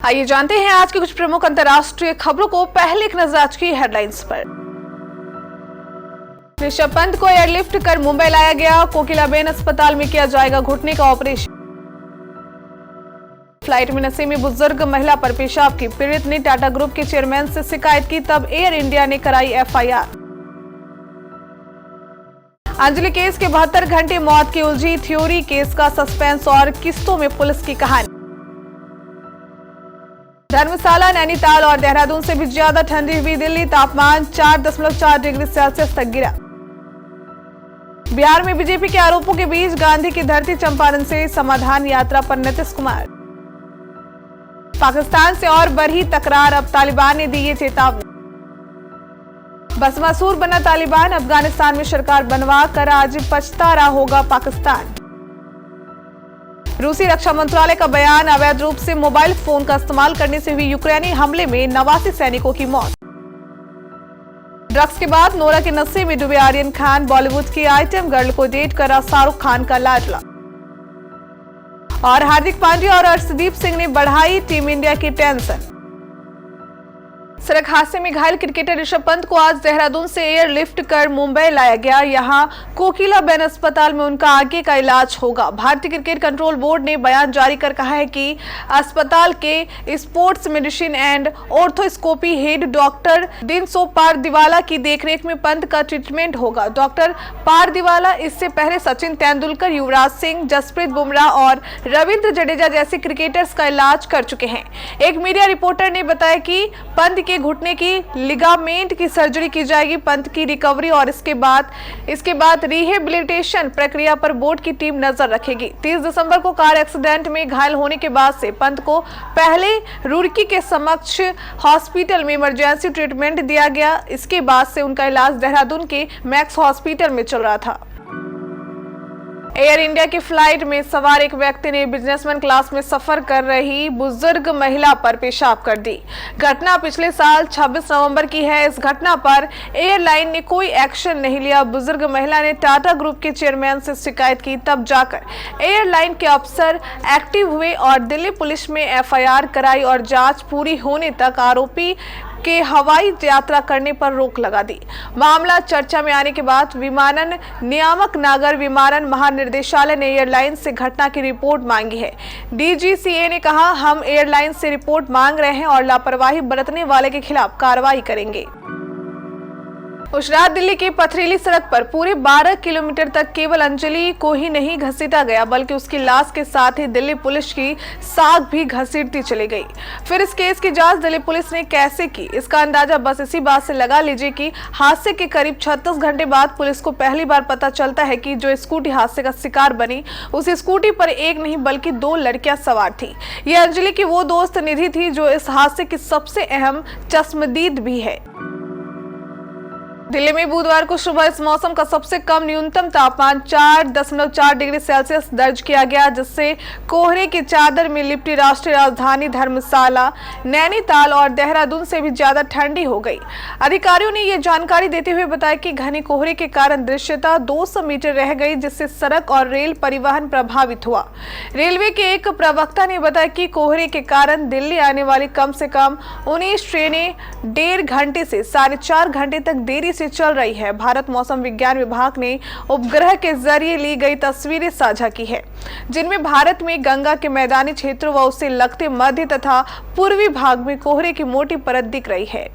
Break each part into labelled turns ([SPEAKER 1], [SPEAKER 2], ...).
[SPEAKER 1] आइए जानते हैं आज की कुछ प्रमुख अंतर्राष्ट्रीय खबरों को। पहले एक नजर आज की हेडलाइंस पर। ऋषभ पंत को एयरलिफ्ट कर मुंबई लाया गया। कोकिलाबेन अस्पताल में किया जाएगा घुटने का ऑपरेशन। फ्लाइट में नशे में बुजुर्ग महिला पर पेशाब की, पीड़ित ने टाटा ग्रुप के चेयरमैन से शिकायत की, तब एयर इंडिया ने कराई एफआईआर। अंजलि केस के 72 घंटे मौत की उलझी, थ्योरी केस का सस्पेंस और किस्तों में पुलिस की कहानी। धर्मशाला, नैनीताल और देहरादून से भी ज्यादा ठंडी हुई दिल्ली, तापमान 4.4 डिग्री सेल्सियस तक गिरा। बिहार में बीजेपी के आरोपों के बीच गांधी की धरती चंपारण से समाधान यात्रा पर नीतीश कुमार। पाकिस्तान से और बढ़ी तकरार, अब तालिबान ने दी ये चेतावनी। बसमासूर बना तालिबान, अफगानिस्तान में सरकार बनवा कर आज पछता रहा होगा पाकिस्तान। रूसी रक्षा मंत्रालय का बयान, अवैध रूप से मोबाइल फोन का इस्तेमाल करने से हुई यूक्रेनी हमले में 89 सैनिकों की मौत। ड्रग्स के बाद नोरा के नशे में डूबे आर्यन खान, बॉलीवुड की आइटम गर्ल को डेट करा शाहरुख खान का लाडला। और हार्दिक पांड्या और अर्शदीप सिंह ने बढ़ाई टीम इंडिया की टेंशन। सड़क हादसे में घायल क्रिकेटर ऋषभ पंत को आज देहरादून से एयरलिफ्ट कर मुंबई लाया गया। यहां कोकिलाबेन अस्पताल में उनका आगे का इलाज होगा। भारतीय क्रिकेट कंट्रोल बोर्ड ने बयान जारी कर कहा है कि अस्पताल के sports medicine and arthroscopy head doctor दिनसो पारदीवाला की देखरेख में पंत का ट्रीटमेंट होगा। डॉक्टर पारदीवाला इससे पहले सचिन तेंदुलकर, युवराज सिंह, जसप्रीत बुमराह और रविंद्र जडेजा जैसे क्रिकेटर्स का इलाज कर चुके हैं। एक मीडिया रिपोर्टर ने बताया कि पंत के घुटने की लिगामेंट की सर्जरी की जाएगी। पंत की रिकवरी और इसके बाद रिहेबिलिटेशन प्रक्रिया पर बोर्ड की टीम नजर रखेगी। 30 दिसंबर को कार एक्सीडेंट में घायल होने के बाद से पंत को पहले रुड़की के समक्ष हॉस्पिटल में इमरजेंसी ट्रीटमेंट दिया गया। इसके बाद से उनका इलाज देहरादून के मैक्स हॉस्पिटल में चल रहा था। एयर इंडिया की फ्लाइट में सवार एक व्यक्ति ने बिजनेसमैन क्लास में सफर कर रही बुजुर्ग महिला पर पेशाब कर दी। घटना पिछले साल 26 नवंबर की है। इस घटना पर एयरलाइन ने कोई एक्शन नहीं लिया। बुजुर्ग महिला ने टाटा ग्रुप के चेयरमैन से शिकायत की, तब जाकर एयरलाइन के अफसर एक्टिव हुए और दिल्ली पुलिस में एफआईआर कराई और जांच पूरी होने तक आरोपी के हवाई यात्रा करने पर रोक लगा दी। मामला चर्चा में आने के बाद विमानन नियामक नागर विमानन महानिदेशालय ने एयरलाइन से घटना की रिपोर्ट मांगी है। डीजीसीए ने कहा, हम एयरलाइन से रिपोर्ट मांग रहे हैं और लापरवाही बरतने वाले के खिलाफ कार्रवाई करेंगे। उस रात दिल्ली की पथरीली सड़क पर पूरे 12 किलोमीटर तक केवल अंजलि को ही नहीं घसीटा गया, बल्कि उसकी लाश के साथ ही दिल्ली पुलिस की साख भी घसीटती चली गई। फिर इस केस की जांच दिल्ली पुलिस ने कैसे की, इसका अंदाजा बस इसी बात से लगा लीजिए कि हादसे के करीब 36 घंटे बाद पुलिस को पहली बार पता चलता है कि जो स्कूटी हादसे का शिकार बनी, उस स्कूटी पर एक नहीं बल्कि 2 लड़कियां सवार थी। ये अंजलि की वो दोस्त निधि थी जो इस हादसे की सबसे अहम चश्मदीद भी है। दिल्ली में बुधवार को सुबह इस मौसम का सबसे कम न्यूनतम तापमान 4.4 डिग्री सेल्सियस दर्ज किया गया, जिससे कोहरे की चादर में लिपटी राष्ट्रीय राजधानी धर्मशाला, नैनीताल और देहरादून से भी ज्यादा ठंडी हो गई। अधिकारियों ने ये जानकारी देते हुए बताया कि घने कोहरे के कारण दृश्यता 200 मीटर रह गई, जिससे सड़क और रेल परिवहन प्रभावित हुआ। रेलवे के एक प्रवक्ता ने बताया कि कोहरे के कारण दिल्ली आने वाली कम से कम 19 ट्रेनें 1.5 घंटे से 4.5 घंटे तक देरी से चल रही है। भारत मौसम विज्ञान विभाग ने उपग्रह के जरिए ली गई तस्वीरें साझा की है, जिनमें भारत में गंगा के मैदानी क्षेत्रों व उससे लगते मध्य तथा पूर्वी भाग में कोहरे की मोटी परत दिख रही है।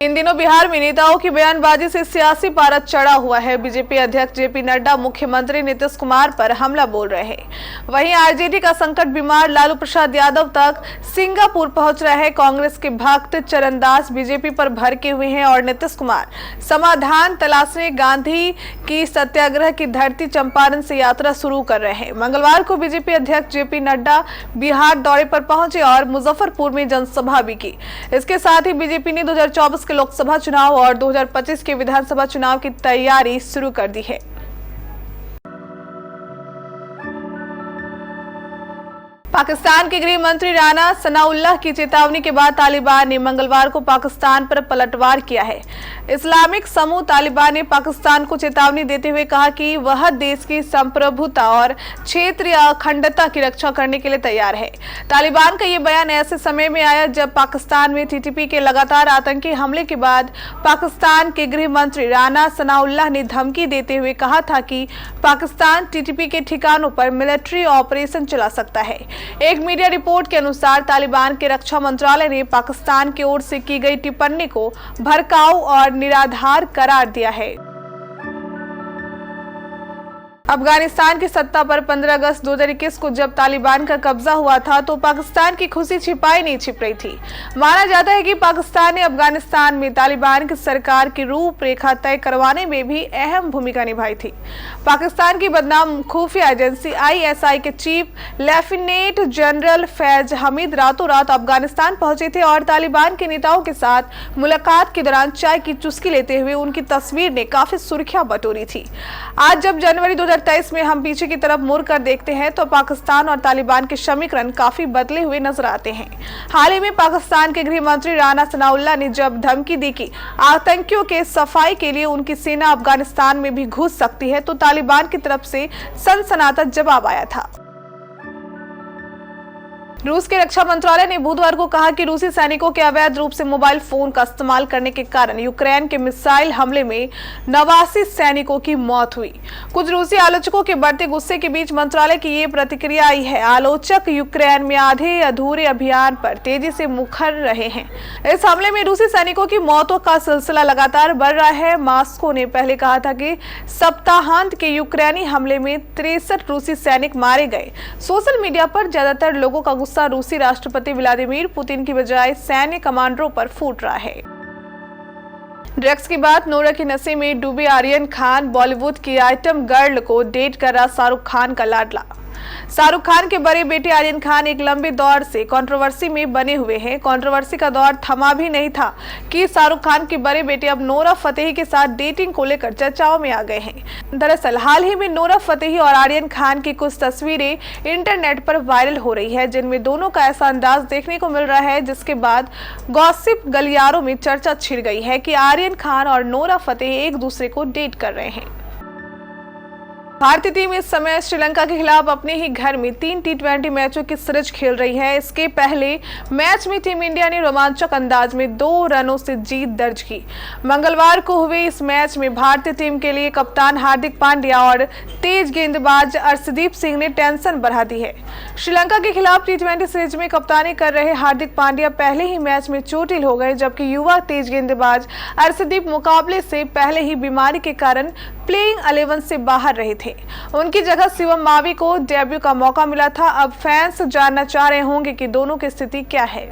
[SPEAKER 1] इन दिनों बिहार में नेताओं की बयानबाजी से सियासी पारा चढ़ा हुआ है। बीजेपी अध्यक्ष जेपी नड्डा मुख्यमंत्री नीतीश कुमार पर हमला बोल रहे हैं। वहीं आरजेडी का संकट बीमार लालू प्रसाद यादव तक सिंगापुर पहुंच रहे हैं। कांग्रेस के भक्त चरणदास बीजेपी पर भड़के हुए हैं और नीतीश कुमार समाधान तलाशने गांधी की सत्याग्रह की धरती चंपारण से यात्रा शुरू कर रहे हैं। मंगलवार को बीजेपी अध्यक्ष जेपी नड्डा बिहार दौरे पर पहुंचे और मुजफ्फरपुर में जनसभा भी की। इसके साथ ही बीजेपी ने 2024 के लोकसभा चुनाव और 2025 के विधानसभा चुनाव की तैयारी शुरू कर दी है। पाकिस्तान के गृह मंत्री राना सनाउल्लाह की चेतावनी के बाद तालिबान ने मंगलवार को पाकिस्तान पर पलटवार किया है। इस्लामिक समूह तालिबान ने पाकिस्तान को चेतावनी देते हुए कहा कि वह देश की संप्रभुता और क्षेत्रीय अखंडता की रक्षा करने के लिए तैयार है। तालिबान का ये बयान ऐसे समय में आया जब पाकिस्तान में टीटीपी के लगातार आतंकी हमले के बाद पाकिस्तान के गृह मंत्री राना सनाउल्लाह ने धमकी देते हुए कहा था कि पाकिस्तान टीटीपी के ठिकानों पर मिलिट्री ऑपरेशन चला सकता है। एक मीडिया रिपोर्ट के अनुसार तालिबान के रक्षा मंत्रालय ने पाकिस्तान की ओर से की गई टिप्पणी को भड़काऊ और निराधार करार दिया है। अफगानिस्तान की सत्ता पर 15 अगस्त 2021 को जब तालिबान का कब्जा हुआ था तो पाकिस्तान की खुशी छिपाई नहीं छिप रही थी। माना जाता है कि पाकिस्तान ने अफगानिस्तान में तालिबान की सरकार की रूपरेखा तय करवाने में भी अहम भूमिका निभाई थी। पाकिस्तान की बदनाम खुफिया एजेंसी ISI के chief lieutenant general Faiz Hamid रातों रात अफगानिस्तान पहुंचे थे और तालिबान के नेताओं के साथ मुलाकात के दौरान चाय की चुस्की लेते हुए उनकी तस्वीर ने काफी सुर्खियां बटोरी थी। आज जब जनवरी 2023 में हम पीछे की तरफ मुड़ कर देखते हैं तो पाकिस्तान और तालिबान के समीकरण काफी बदले हुए नजर आते हैं। हाल ही में पाकिस्तान के गृह मंत्री राना सनाउल्लाह ने जब धमकी दी कि आतंकियों के सफाई के लिए उनकी सेना अफगानिस्तान में भी घुस सकती है तो तालिबान की तरफ से सनसनाटा जवाब आया था। रूस के रक्षा मंत्रालय ने बुधवार को कहा कि रूसी सैनिकों के अवैध रूप से मोबाइल फोन का इस्तेमाल करने के कारण यूक्रेन के मिसाइल हमले में 89 सैनिकों की मौत हुई। कुछ रूसी आलोचकों के बढ़ते गुस्से के बीच मंत्रालय की ये प्रतिक्रिया आई है। आलोचक यूक्रेन में आधे अधूरे अभियान पर तेजी से मुखर रहे हैं। इस हमले में रूसी सैनिकों की मौतों का सिलसिला लगातार बढ़ रहा है। मॉस्को ने पहले कहा था कि सप्ताहांत के यूक्रेनी हमले में 63 रूसी सैनिक मारे गए। सोशल मीडिया पर ज्यादातर लोगों का रूसी राष्ट्रपति व्लादिमीर पुतिन की बजाय सैन्य कमांडरों पर फूट रहा है। ड्रग्स की बात, नोरा के नशे में डूबे आर्यन खान बॉलीवुड की आइटम गर्ल को डेट कर रहा शाहरुख खान का लाडला। शाहरुख खान के बड़े बेटे आर्यन खान एक लंबे दौर से कंट्रोवर्सी में बने हुए हैं। कंट्रोवर्सी का दौर थमा भी नहीं था कि शाहरुख खान के बड़े बेटे अब नोरा फतेही के साथ डेटिंग को लेकर चर्चाओं में आ गए हैं। दरअसल हाल ही में नोरा फतेही और आर्यन खान की कुछ तस्वीरें इंटरनेट पर वायरल हो रही है जिनमें दोनों का ऐसा अंदाज देखने को मिल रहा है जिसके बाद गॉसिप गलियारों में चर्चा छिड़ गई है कि आर्यन खान और नोरा फतेही एक दूसरे को डेट कर रहे हैं। भारतीय टीम इस समय श्रीलंका के खिलाफ अपने ही घर में 3 T20 मैचों की सीरीज खेल रही है। इसके पहले मैच में टीम इंडिया ने रोमांचक अंदाज में 2 रनों से जीत दर्ज की। मंगलवार को हुए इस मैच में भारतीय टीम के लिए कप्तान हार्दिक पांड्या और तेज गेंदबाज अर्शदीप सिंह ने टेंशन बढ़ा दी है। श्रीलंका के खिलाफ T20 सीरीज में कप्तानी कर रहे हार्दिक पांड्या पहले ही मैच में चोटिल हो गए, जबकि युवा तेज गेंदबाज अर्शदीप मुकाबले से पहले ही बीमारी के कारण प्लेइंग 11 से बाहर रहे थे। उनकी जगह शिवम मावी को डेब्यू का मौका मिला था। अब फैंस जानना चाह रहे होंगे कि दोनों की स्थिति क्या है।